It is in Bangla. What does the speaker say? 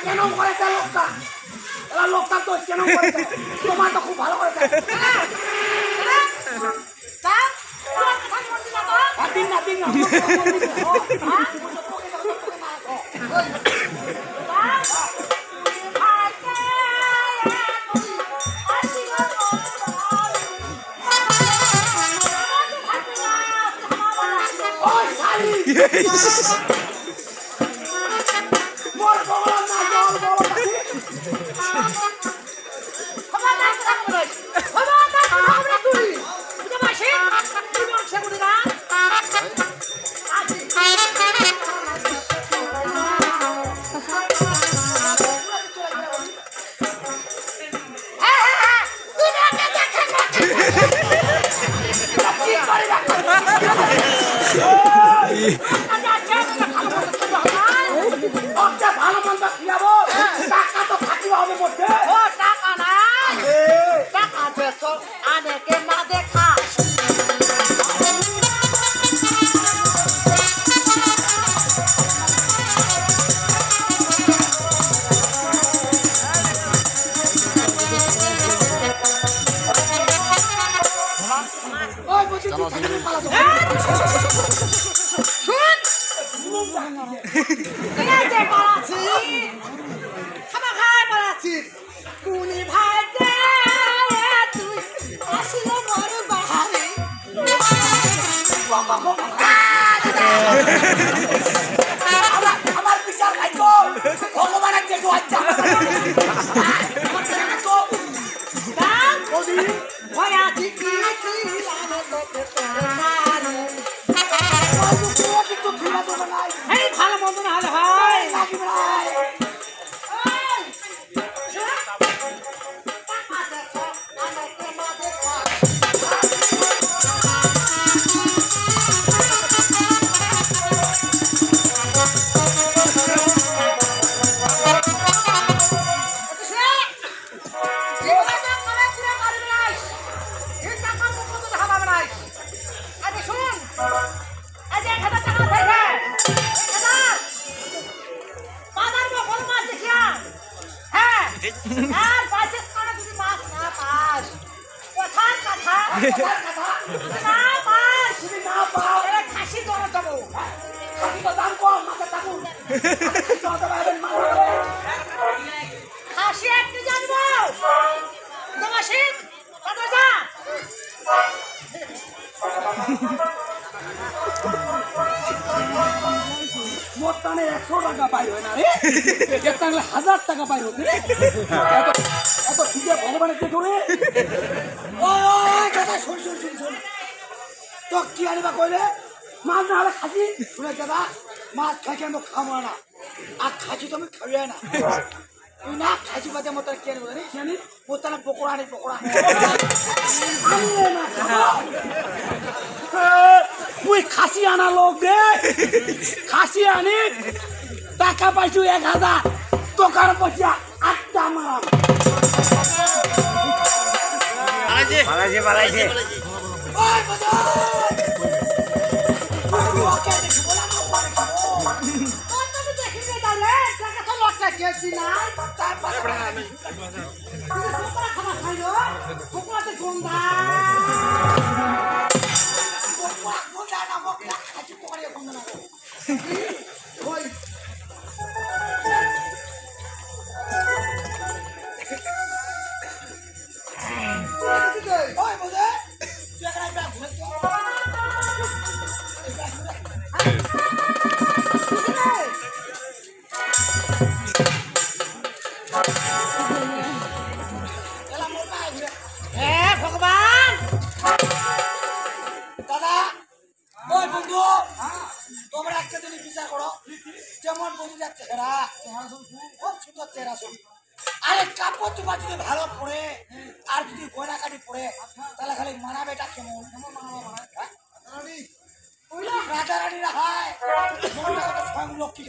কেন করেছে লোকটা? এরা লোকটা তো কেন করেছে? তোমার তো খুব ভালো করেছে। দিন না দিন না ভালো মন্দ খাবো টাকা তো থাকিব হবে মধ্যে টাকা নাই টাকা দেছো আনেকে না দেখা ওই বুঝি আমার বিচার খাইতো ভগবানের যে দোয়াচ্ছা ভালো মন্দ না হলে হয় মোটানে 100 টাকা পাই হয় না রে 1000 টাকা পাই হচ্ছে এত ঠিক ভগবানের যে করে ওই দাদা শুন তো কি আনিবা কইলে মাছ না হলে খাসি শুনে দাদা মাছ খাইকে আমি খাবো না আর খাসি তো আমি খাইবে না তুই না খাসি বাজে মতো কি আনিব জানি কি আনি মোতালে পকোড়া আনি পকোড়া তুই খাসি আনা লোক রে খাসি আনি টাকা পাইছু 1000 দোকান পয়সা 8টা মারা পালাইছে ওই বাজার ওকে দেখো না আমি দেখি না রে টাকা তো লটকা কেছি না তারপরে আমি পকোড়া খাওয়া খাইলো পকোড়াতে গন্ধা না মকলা খাচ্ছি পকোড়া গন্ধা না ওই ওই বুঝে তুই একটা ব্যাগ ঘুরে ভগবান দাদা ওই বন্ধু তোমরা একটা জিনিস বিচার করো যেমন বন্ধু যাচ্ছে চেহারা খুব সুন্দর চেহারা ছবি আরে কাপড় চোপড় যদি ভালো পরে আর যদি গয়না কাটি পরে তাহলে খালি মানাবেটা কেমন রাজা রানীরা হয় স্বয়ং লক্ষ্মী